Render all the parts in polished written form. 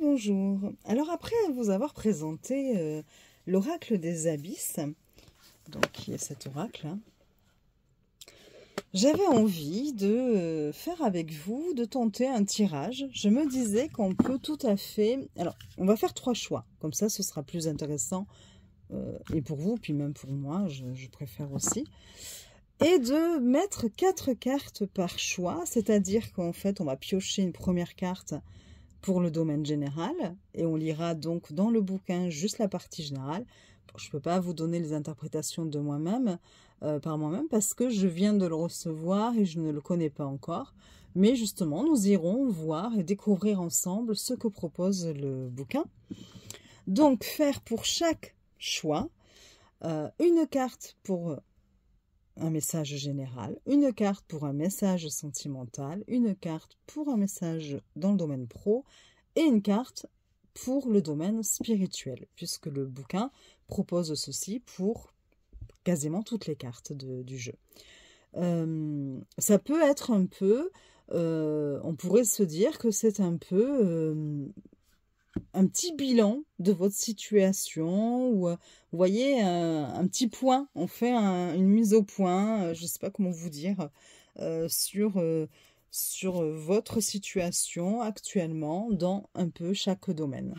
Rebonjour. Alors après vous avoir présenté l'oracle des abysses, donc qui est cet oracle, hein, j'avais envie de faire avec vous, de tenter un tirage. Je me disais qu'on peut tout à fait... Alors, on va faire 3 choix, comme ça ce sera plus intéressant, et pour vous, puis même pour moi, je préfère aussi. Et de mettre 4 cartes par choix, c'est-à-dire qu'en fait on va piocher une première carte pour le domaine général, et on lira donc dans le bouquin juste la partie générale. Je ne peux pas vous donner les interprétations de moi-même, par moi-même, parce que je viens de le recevoir et je ne le connais pas encore. Mais justement, nous irons voir et découvrir ensemble ce que propose le bouquin. Donc, faire pour chaque choix une carte pour un message général, une carte pour un message sentimental, une carte pour un message dans le domaine pro et une carte pour le domaine spirituel, puisque le bouquin propose ceci pour quasiment toutes les cartes du jeu. Ça peut être un peu, on pourrait se dire que c'est un peu un petit bilan de votre situation, ou vous voyez un petit point, on fait une mise au point, je ne sais pas comment vous dire, sur votre situation actuellement dans un peu chaque domaine.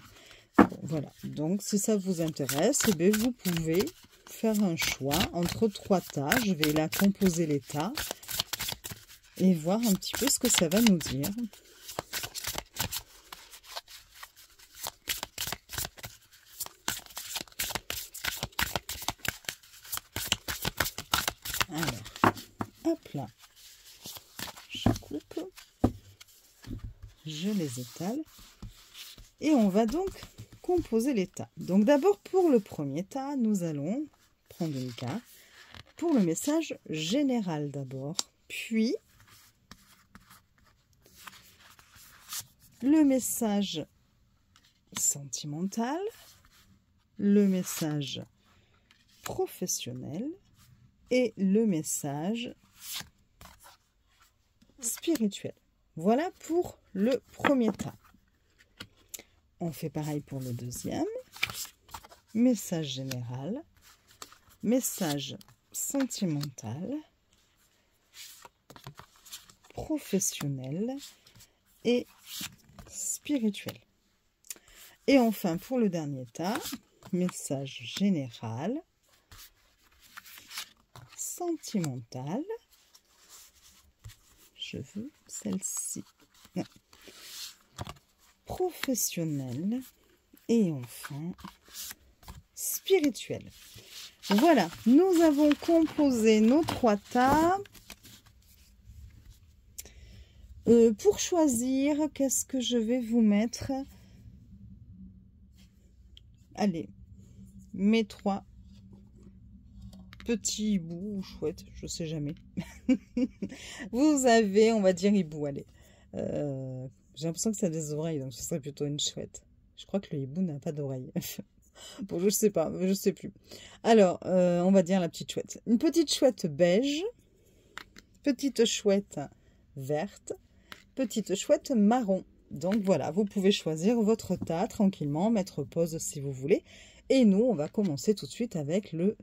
Bon, voilà, donc si ça vous intéresse, eh bien, vous pouvez faire un choix entre 3 tas. Je vais là composer les tas et voir un petit peu ce que ça va nous dire. Alors, hop là, je coupe, je les étale et on va donc composer les tas. Donc d'abord pour le premier tas, nous allons prendre une carte pour le message général d'abord, puis le message sentimental, le message professionnel et le message spirituel. Voilà pour le premier tas. On fait pareil pour le deuxième. Message général, message sentimental, professionnel et spirituel. Et enfin pour le dernier tas, message général, sentimental, je veux celle-ci, professionnel et enfin spirituel. Voilà, nous avons composé nos 3 tas. Pour choisir, qu'est-ce que je vais vous mettre? Allez, mes 3 petits hiboux ou chouettes, je sais jamais. Vous avez, on va dire hibou, allez. J'ai l'impression que ça a des oreilles, donc ce serait plutôt une chouette. Je crois que le hibou n'a pas d'oreilles. Bon, je sais pas, je sais plus. Alors, on va dire la petite chouette. Une petite chouette beige, petite chouette verte, petite chouette marron. Donc voilà, vous pouvez choisir votre tas tranquillement, mettre pause si vous voulez. Et nous, on va commencer tout de suite avec le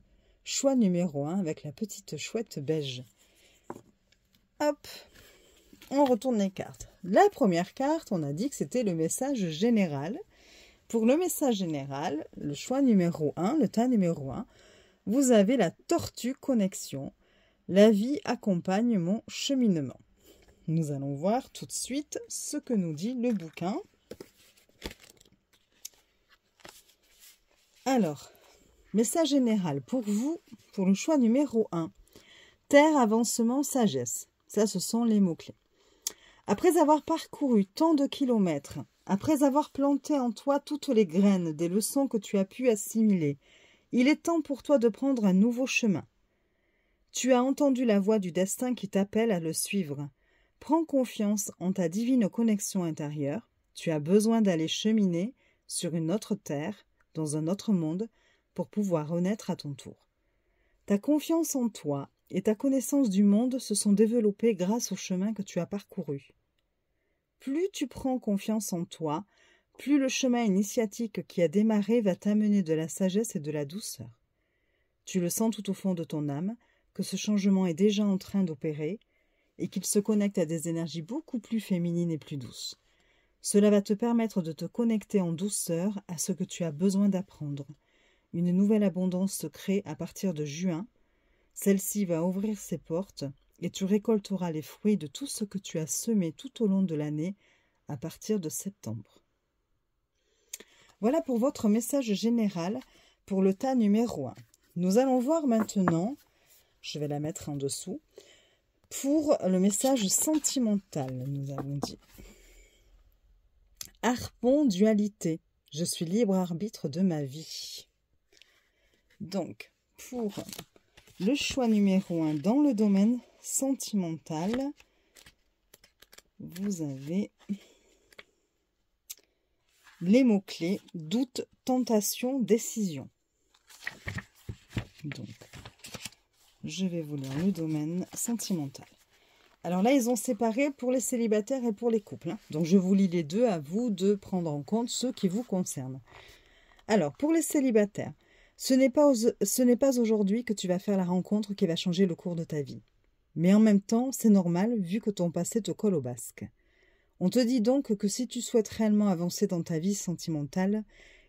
choix numéro 1, avec la petite chouette beige. Hop, on retourne les cartes. La première carte, on a dit que c'était le message général. Pour le message général, le choix numéro 1, le tas numéro 1, vous avez la tortue connexion. La vie accompagne mon cheminement. Nous allons voir tout de suite ce que nous dit le bouquin. Alors, message général pour vous, pour le choix numéro 1. Terre, avancement, sagesse. Ça, ce sont les mots-clés. Après avoir parcouru tant de kilomètres, après avoir planté en toi toutes les graines des leçons que tu as pu assimiler, il est temps pour toi de prendre un nouveau chemin. Tu as entendu la voix du destin qui t'appelle à le suivre. Prends confiance en ta divine connexion intérieure. Tu as besoin d'aller cheminer sur une autre terre, dans un autre monde, pour pouvoir renaître à ton tour. Ta confiance en toi et ta connaissance du monde se sont développées grâce au chemin que tu as parcouru. Plus tu prends confiance en toi, plus le chemin initiatique qui a démarré va t'amener de la sagesse et de la douceur. Tu le sens tout au fond de ton âme, que ce changement est déjà en train d'opérer et qu'il se connecte à des énergies beaucoup plus féminines et plus douces. Cela va te permettre de te connecter en douceur à ce que tu as besoin d'apprendre. Une nouvelle abondance se crée à partir de juin. Celle-ci va ouvrir ses portes et tu récolteras les fruits de tout ce que tu as semé tout au long de l'année à partir de septembre. Voilà pour votre message général pour le tas numéro 1. Nous allons voir maintenant, je vais la mettre en dessous, pour le message sentimental, nous avons dit. Harpon dualité, je suis libre arbitre de ma vie. Donc, pour le choix numéro 1 dans le domaine sentimental, vous avez les mots-clés doute, tentation, décision. Donc, je vais vous lire le domaine sentimental. Alors là, ils ont séparé pour les célibataires et pour les couples. Donc, je vous lis les deux, à vous de prendre en compte ceux qui vous concernent. Alors, pour les célibataires, ce n'est pas aujourd'hui que tu vas faire la rencontre qui va changer le cours de ta vie. Mais en même temps, c'est normal vu que ton passé te colle au basque. On te dit donc que si tu souhaites réellement avancer dans ta vie sentimentale,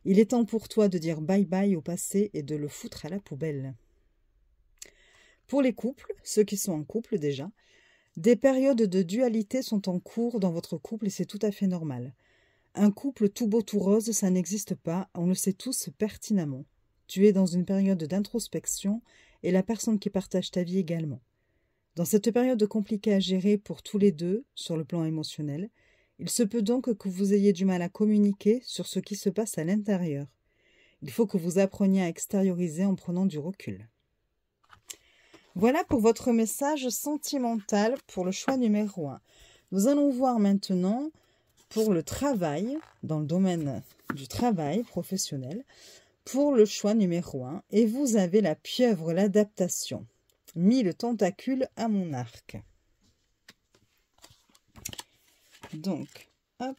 il est temps pour toi de dire bye-bye au passé et de le foutre à la poubelle. Pour les couples, ceux qui sont en couple déjà, des périodes de dualité sont en cours dans votre couple et c'est tout à fait normal. Un couple tout beau tout rose, ça n'existe pas, on le sait tous pertinemment. Tu es dans une période d'introspection et la personne qui partage ta vie également. Dans cette période compliquée à gérer pour tous les deux, sur le plan émotionnel, il se peut donc que vous ayez du mal à communiquer sur ce qui se passe à l'intérieur. Il faut que vous appreniez à extérioriser en prenant du recul. Voilà pour votre message sentimental pour le choix numéro 1. Nous allons voir maintenant pour le travail, dans le domaine du travail professionnel, pour le choix numéro 1. Et vous avez la pieuvre, l'adaptation. 1000 tentacules à mon arc. Donc, hop,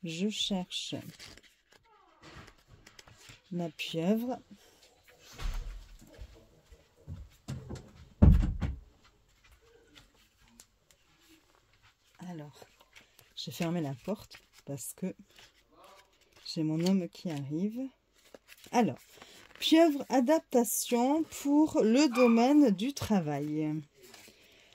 je cherche la pieuvre. Alors, j'ai fermé la porte parce que j'ai mon homme qui arrive. Alors, pieuvre adaptation pour le domaine du travail.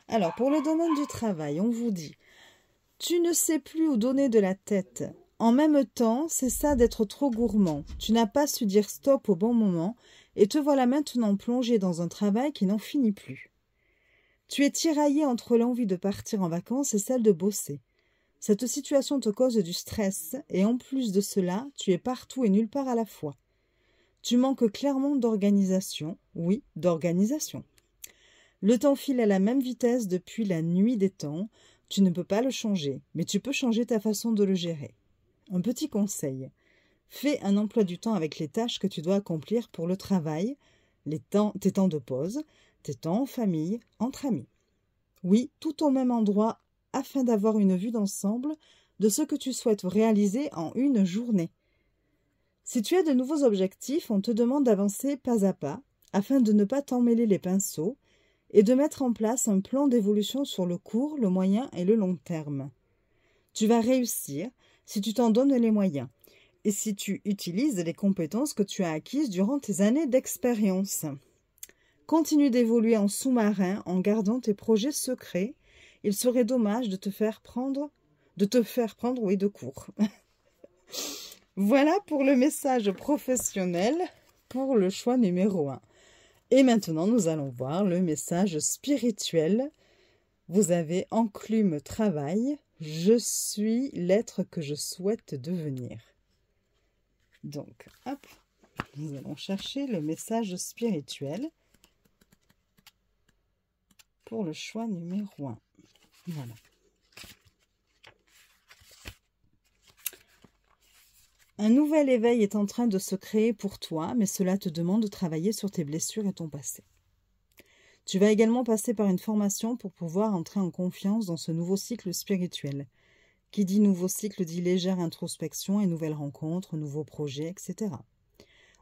Alors, pour le domaine du travail, on vous dit « Tu ne sais plus où donner de la tête. En même temps, c'est ça d'être trop gourmand. Tu n'as pas su dire stop au bon moment et te voilà maintenant plongé dans un travail qui n'en finit plus. Tu es tiraillé entre l'envie de partir en vacances et celle de bosser. Cette situation te cause du stress et en plus de cela, tu es partout et nulle part à la fois. Tu manques clairement d'organisation. Oui, d'organisation. Le temps file à la même vitesse depuis la nuit des temps. Tu ne peux pas le changer, mais tu peux changer ta façon de le gérer. Un petit conseil. Fais un emploi du temps avec les tâches que tu dois accomplir pour le travail, tes temps de pause, tes temps en famille, entre amis. Oui, tout au même endroit afin d'avoir une vue d'ensemble de ce que tu souhaites réaliser en une journée. Si tu as de nouveaux objectifs, on te demande d'avancer pas à pas afin de ne pas t'emmêler les pinceaux et de mettre en place un plan d'évolution sur le court, le moyen et le long terme. Tu vas réussir si tu t'en donnes les moyens et si tu utilises les compétences que tu as acquises durant tes années d'expérience. Continue d'évoluer en sous-marin en gardant tes projets secrets. Il serait dommage de te faire prendre de court. Voilà pour le message professionnel pour le choix numéro 1. Et maintenant, nous allons voir le message spirituel. Vous avez enclume travail. Je suis l'être que je souhaite devenir. Donc, hop, nous allons chercher le message spirituel pour le choix numéro 1. Voilà. Un nouvel éveil est en train de se créer pour toi, mais cela te demande de travailler sur tes blessures et ton passé. Tu vas également passer par une formation pour pouvoir entrer en confiance dans ce nouveau cycle spirituel, Qui dit nouveau cycle dit légère introspection et nouvelles rencontres, nouveaux projets, etc.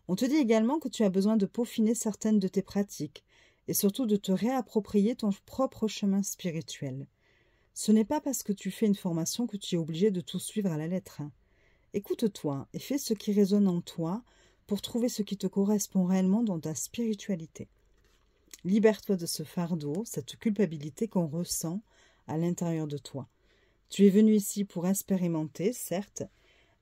On te dit également que tu as besoin de peaufiner certaines de tes pratiques et surtout de te réapproprier ton propre chemin spirituel. Ce n'est pas parce que tu fais une formation que tu es obligé de tout suivre à la lettre. Écoute-toi et fais ce qui résonne en toi pour trouver ce qui te correspond réellement dans ta spiritualité. Libère-toi de ce fardeau, cette culpabilité qu'on ressent à l'intérieur de toi. Tu es venu ici pour expérimenter, certes,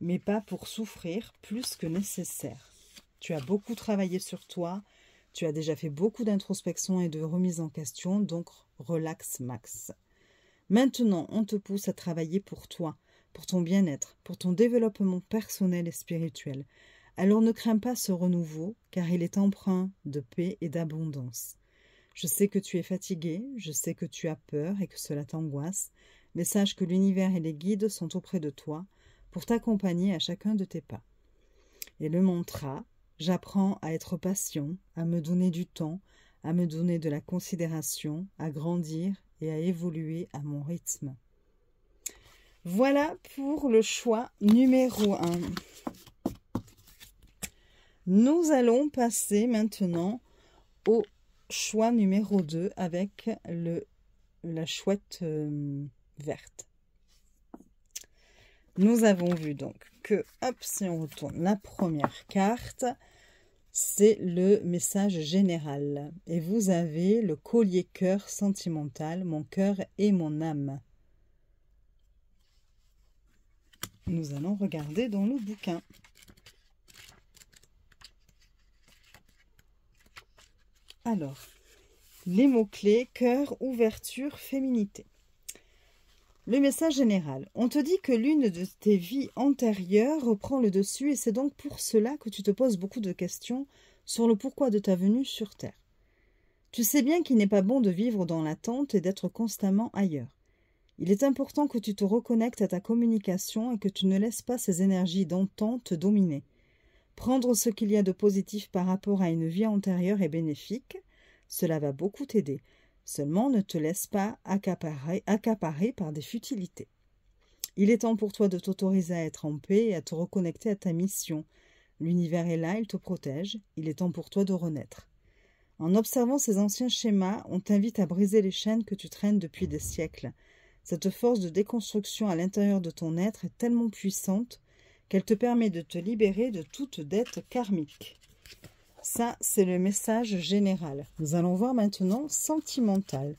mais pas pour souffrir plus que nécessaire. Tu as beaucoup travaillé sur toi, tu as déjà fait beaucoup d'introspection et de remise en question, donc relax max. Maintenant, on te pousse à travailler pour toi, pour ton bien-être, pour ton développement personnel et spirituel. Alors ne crains pas ce renouveau, car il est empreint de paix et d'abondance. Je sais que tu es fatigué, je sais que tu as peur et que cela t'angoisse, mais sache que l'univers et les guides sont auprès de toi pour t'accompagner à chacun de tes pas. Et le mantra, j'apprends à être patient, à me donner du temps, à me donner de la considération, à grandir et à évoluer à mon rythme. Voilà pour le choix numéro 1. Nous allons passer maintenant au choix numéro 2 avec la chouette verte. Nous avons vu donc que, hop, si on retourne la première carte, c'est le message général. Et vous avez le collier cœur sentimental, mon cœur et mon âme. Nous allons regarder dans le bouquin. Alors, les mots-clés, cœur, ouverture, féminité. Le message général. On te dit que l'une de tes vies antérieures reprend le dessus et c'est donc pour cela que tu te poses beaucoup de questions sur le pourquoi de ta venue sur Terre. Tu sais bien qu'il n'est pas bon de vivre dans l'attente et d'être constamment ailleurs. Il est important que tu te reconnectes à ta communication et que tu ne laisses pas ces énergies d'antan te dominer. Prendre ce qu'il y a de positif par rapport à une vie antérieure est bénéfique. Cela va beaucoup t'aider. Seulement, ne te laisse pas accaparer par des futilités. Il est temps pour toi de t'autoriser à être en paix et à te reconnecter à ta mission. L'univers est là, il te protège. Il est temps pour toi de renaître. En observant ces anciens schémas, on t'invite à briser les chaînes que tu traînes depuis des siècles. Cette force de déconstruction à l'intérieur de ton être est tellement puissante qu'elle te permet de te libérer de toute dette karmique. Ça, c'est le message général. Nous allons voir maintenant sentimental.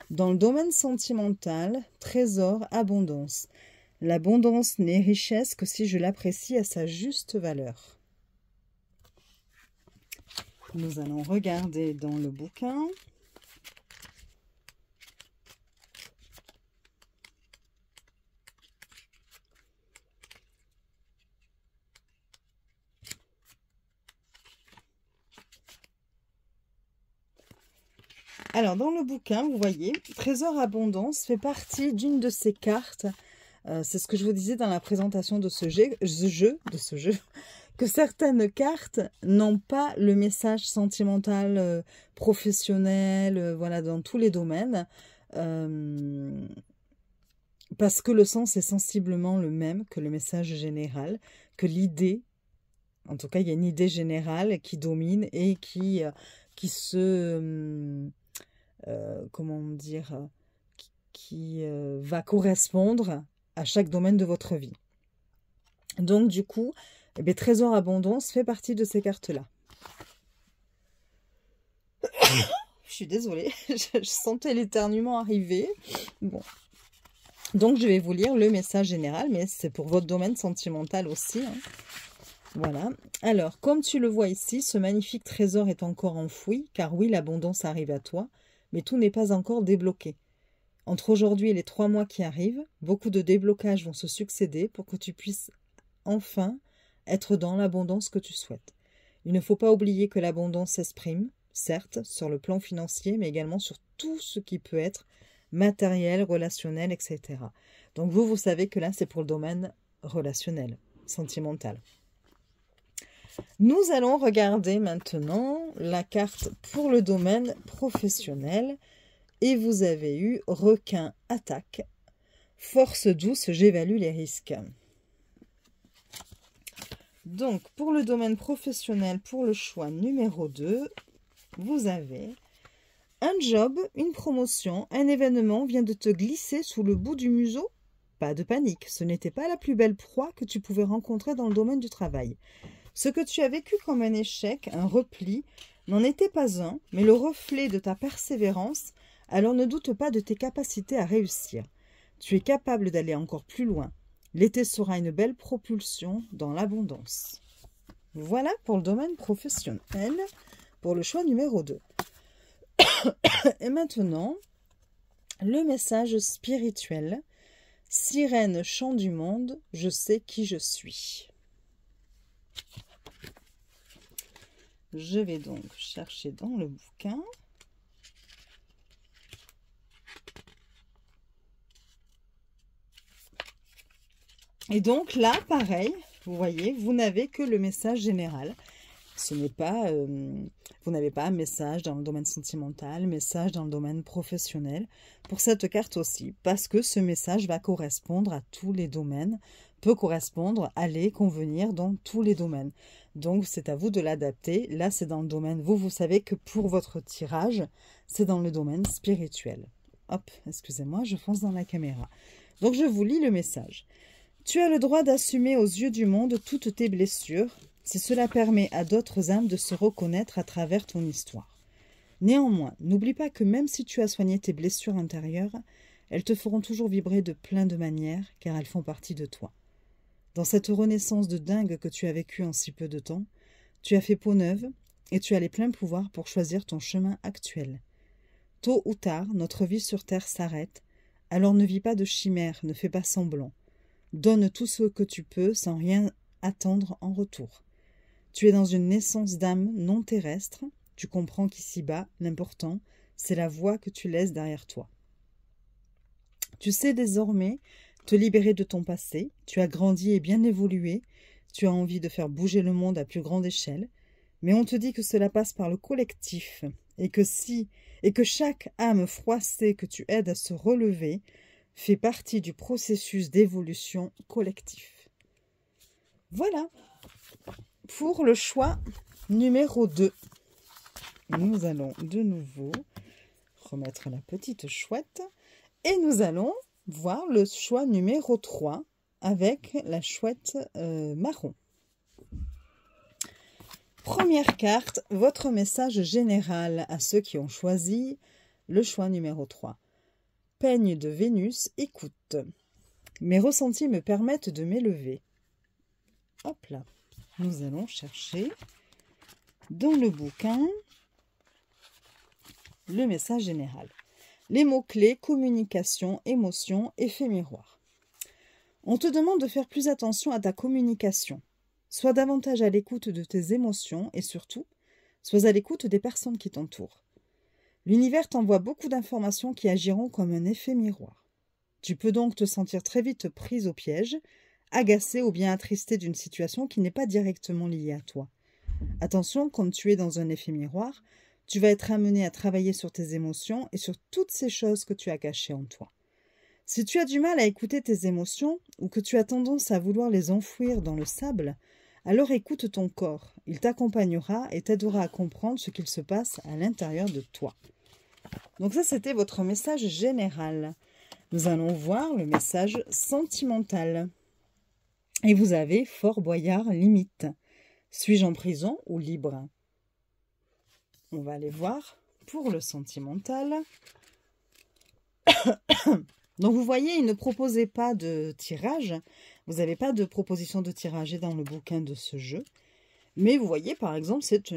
Dans le domaine sentimental, trésor, abondance. L'abondance n'est richesse que si je l'apprécie à sa juste valeur. Nous allons regarder dans le bouquin. Alors, dans le bouquin, vous voyez, Trésor Abondance fait partie d'une de ces cartes. C'est ce que je vous disais dans la présentation de ce jeu, que certaines cartes n'ont pas le message sentimental, professionnel, voilà, dans tous les domaines. Parce que le sens est sensiblement le même que le message général, que l'idée, en tout cas, il y a une idée générale qui domine et qui se... comment dire, qui va correspondre à chaque domaine de votre vie. Donc, du coup, eh bien, Trésor Abondance fait partie de ces cartes-là. Je suis désolée, je sentais l'éternuement arriver. Bon. Donc, je vais vous lire le message général, mais c'est pour votre domaine sentimental aussi, hein. Voilà. Alors, comme tu le vois ici, ce magnifique trésor est encore enfoui, car oui, l'abondance arrive à toi, mais tout n'est pas encore débloqué. Entre aujourd'hui et les 3 mois qui arrivent, beaucoup de déblocages vont se succéder pour que tu puisses enfin être dans l'abondance que tu souhaites. Il ne faut pas oublier que l'abondance s'exprime, certes, sur le plan financier, mais également sur tout ce qui peut être matériel, relationnel, etc. Donc vous savez que là, c'est pour le domaine relationnel, sentimental. Nous allons regarder maintenant la carte pour le domaine professionnel. Et vous avez eu requin attaque, Force douce, j'évalue les risques. Donc, pour le domaine professionnel, pour le choix numéro 2, vous avez un job, une promotion, un événement vient de te glisser sous le bout du museau. Pas de panique, ce n'était pas la plus belle proie que tu pouvais rencontrer dans le domaine du travail. Ce que tu as vécu comme un échec, un repli, n'en était pas un, mais le reflet de ta persévérance, alors ne doute pas de tes capacités à réussir. Tu es capable d'aller encore plus loin. L'été sera une belle propulsion dans l'abondance. Voilà pour le domaine professionnel, pour le choix numéro 2. Et maintenant, le message spirituel. Sirène, chant du monde, je sais qui je suis. Je vais donc chercher dans le bouquin. Et donc là, pareil, vous voyez, vous n'avez que le message général. Ce n'est pas, vous n'avez pas un message dans le domaine sentimental, message dans le domaine professionnel pour cette carte aussi, parce que ce message va correspondre à tous les domaines, peut correspondre, aller, convenir dans tous les domaines. Donc c'est à vous de l'adapter. Là, c'est dans le domaine, vous savez que pour votre tirage, c'est dans le domaine spirituel. Hop, excusez-moi, je fonce dans la caméra. Donc je vous lis le message. Tu as le droit d'assumer aux yeux du monde toutes tes blessures, si cela permet à d'autres âmes de se reconnaître à travers ton histoire. Néanmoins, n'oublie pas que même si tu as soigné tes blessures intérieures, elles te feront toujours vibrer de plein de manières, car elles font partie de toi. Dans cette renaissance de dingue que tu as vécue en si peu de temps, tu as fait peau neuve et tu as les pleins pouvoirs pour choisir ton chemin actuel. Tôt ou tard, notre vie sur Terre s'arrête, alors ne vis pas de chimère, ne fais pas semblant. Donne tout ce que tu peux sans rien attendre en retour. Tu es dans une naissance d'âme non terrestre, tu comprends qu'ici-bas, l'important, c'est la voie que tu laisses derrière toi. Tu sais désormais te libérer de ton passé, tu as grandi et bien évolué, tu as envie de faire bouger le monde à plus grande échelle, mais on te dit que cela passe par le collectif, et que chaque âme froissée que tu aides à se relever fait partie du processus d'évolution collectif. Voilà pour le choix numéro 2. Nous allons de nouveau remettre la petite chouette et nous allons voir le choix numéro 3 avec la chouette marron. Première carte, votre message général à ceux qui ont choisi le choix numéro 3. Peigne de Vénus, écoute. Mes ressentis me permettent de m'élever. Hop là. Nous allons chercher dans le bouquin le message général. Les mots-clés, communication, émotion, effet miroir. On te demande de faire plus attention à ta communication. Sois davantage à l'écoute de tes émotions et surtout, sois à l'écoute des personnes qui t'entourent. L'univers t'envoie beaucoup d'informations qui agiront comme un effet miroir. Tu peux donc te sentir très vite prise au piège, agacée ou bien attristée d'une situation qui n'est pas directement liée à toi. Attention, comme tu es dans un effet miroir, tu vas être amené à travailler sur tes émotions et sur toutes ces choses que tu as cachées en toi. Si tu as du mal à écouter tes émotions ou que tu as tendance à vouloir les enfouir dans le sable, alors écoute ton corps. Il t'accompagnera et t'aidera à comprendre ce qu'il se passe à l'intérieur de toi. Donc ça, c'était votre message général. Nous allons voir le message sentimental. Et vous avez Fort Boyard limite. Suis-je en prison ou libre? On va aller voir pour le sentimental. Donc vous voyez, il ne proposait pas de tirage. Vous n'avez pas de proposition de tirage dans le bouquin de ce jeu. Mais vous voyez, par exemple, c'est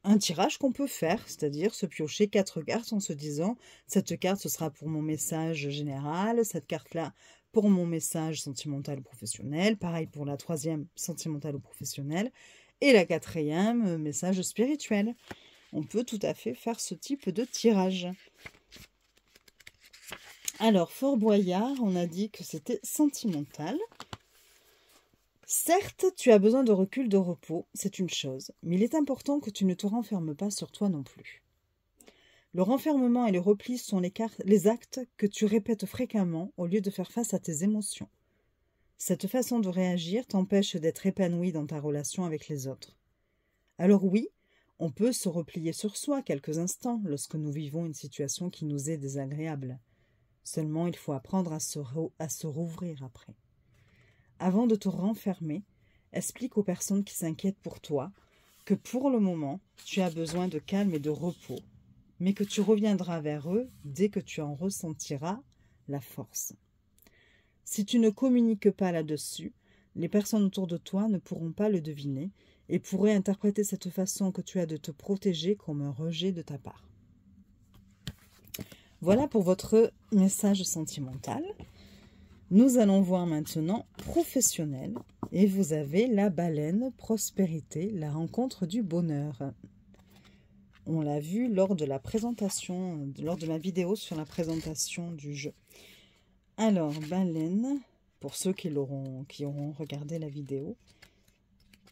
un tirage qu'on peut faire, c'est-à-dire se piocher 4 cartes en se disant cette carte, ce sera pour mon message général, cette carte-là pour mon message sentimental ou professionnel, pareil pour la 3e sentimentale ou professionnelle, et la 4e message spirituel. On peut tout à fait faire ce type de tirage. Alors, Fort Boyard, on a dit que c'était sentimental. Certes, tu as besoin de recul, de repos, c'est une chose, mais il est important que tu ne te renfermes pas sur toi non plus. Le renfermement et le repli sont les actes que tu répètes fréquemment au lieu de faire face à tes émotions. Cette façon de réagir t'empêche d'être épanoui dans ta relation avec les autres. Alors oui, on peut se replier sur soi quelques instants lorsque nous vivons une situation qui nous est désagréable. Seulement, il faut apprendre à se rouvrir après. Avant de te renfermer, explique aux personnes qui s'inquiètent pour toi que pour le moment, tu as besoin de calme et de repos, mais que tu reviendras vers eux dès que tu en ressentiras la force. Si tu ne communiques pas là-dessus, les personnes autour de toi ne pourront pas le deviner et pourraient interpréter cette façon que tu as de te protéger comme un rejet de ta part. Voilà pour votre message sentimental. Nous allons voir maintenant professionnel et vous avez la baleine, prospérité, la rencontre du bonheur. On l'a vu lors de la présentation, lors de ma vidéo sur la présentation du jeu. Alors, baleine, pour ceux qui auront regardé la vidéo,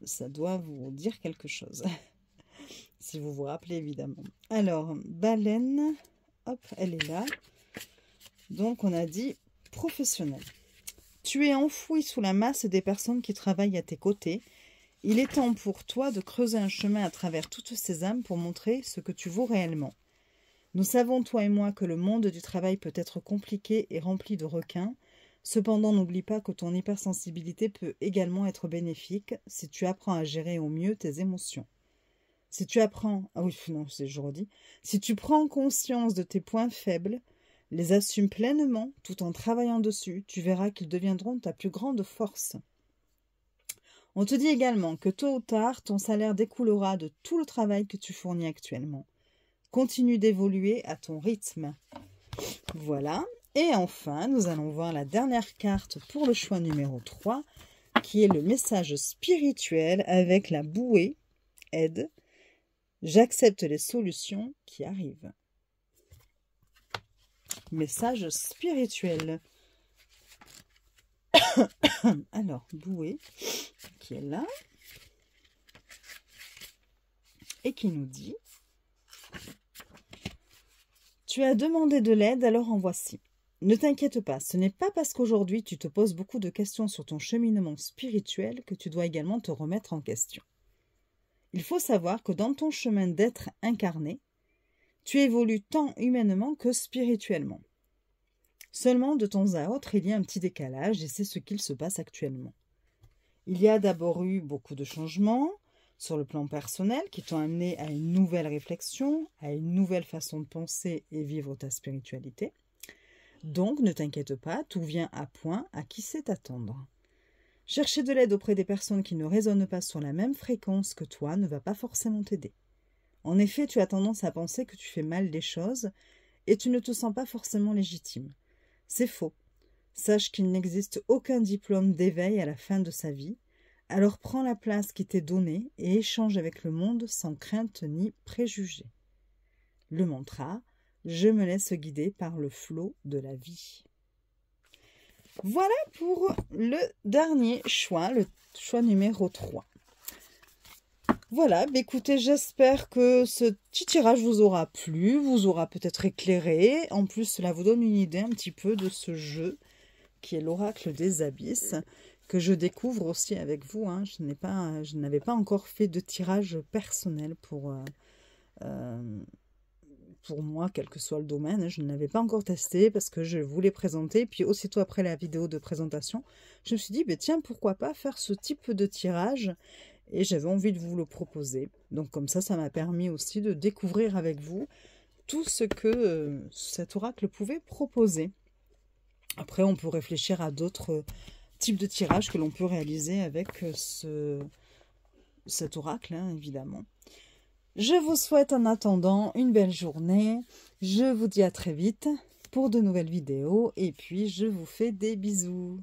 ça doit vous dire quelque chose. Si vous vous rappelez, évidemment. Alors, baleine, hop, elle est là. Donc, on a dit professionnel. Tu es enfoui sous la masse des personnes qui travaillent à tes côtés. Il est temps pour toi de creuser un chemin à travers toutes ces âmes pour montrer ce que tu vaux réellement. Nous savons, toi et moi, que le monde du travail peut être compliqué et rempli de requins. Cependant, n'oublie pas que ton hypersensibilité peut également être bénéfique si tu apprends à gérer au mieux tes émotions. Si tu apprends... Ah oui, non, je redis. Si tu prends conscience de tes points faibles, les assumes pleinement tout en travaillant dessus, tu verras qu'ils deviendront ta plus grande force. On te dit également que tôt ou tard, ton salaire découlera de tout le travail que tu fournis actuellement. Continue d'évoluer à ton rythme. Voilà. Et enfin, nous allons voir la dernière carte pour le choix numéro 3, qui est le message spirituel avec la bouée, aide. J'accepte les solutions qui arrivent. Message spirituel. Alors, bouée, qui est là, et qui nous dit... Tu as demandé de l'aide, alors en voici. Ne t'inquiète pas, ce n'est pas parce qu'aujourd'hui tu te poses beaucoup de questions sur ton cheminement spirituel que tu dois également te remettre en question. Il faut savoir que dans ton chemin d'être incarné, tu évolues tant humainement que spirituellement. Seulement, de temps à autre, il y a un petit décalage et c'est ce qu'il se passe actuellement. Il y a d'abord eu beaucoup de changements sur le plan personnel qui t'ont amené à une nouvelle réflexion, à une nouvelle façon de penser et vivre ta spiritualité. Donc, ne t'inquiète pas, tout vient à point à qui sait attendre. Chercher de l'aide auprès des personnes qui ne résonnent pas sur la même fréquence que toi ne va pas forcément t'aider. En effet, tu as tendance à penser que tu fais mal les choses et tu ne te sens pas forcément légitime. C'est faux. Sache qu'il n'existe aucun diplôme d'éveil à la fin de sa vie. Alors prends la place qui t'est donnée et échange avec le monde sans crainte ni préjugés. Le mantra, je me laisse guider par le flot de la vie. Voilà pour le dernier choix, le choix numéro 3. Voilà, écoutez, j'espère que ce petit tirage vous aura plu, vous aura peut-être éclairé. En plus, cela vous donne une idée un petit peu de ce jeu qui est l'oracle des abysses, que je découvre aussi avec vous. Hein. Je n'avais pas encore fait de tirage personnel pour moi, quel que soit le domaine. Je ne l'avais pas encore testé parce que je voulais présenter. Puis aussitôt après la vidéo de présentation, je me suis dit, tiens, pourquoi pas faire ce type de tirage? Et j'avais envie de vous le proposer. Donc comme ça m'a permis aussi de découvrir avec vous tout ce que cet oracle pouvait proposer. Après, on peut réfléchir à d'autres types de tirages que l'on peut réaliser avec cet oracle, hein, évidemment. Je vous souhaite en attendant une belle journée. Je vous dis à très vite pour de nouvelles vidéos. Et puis, je vous fais des bisous.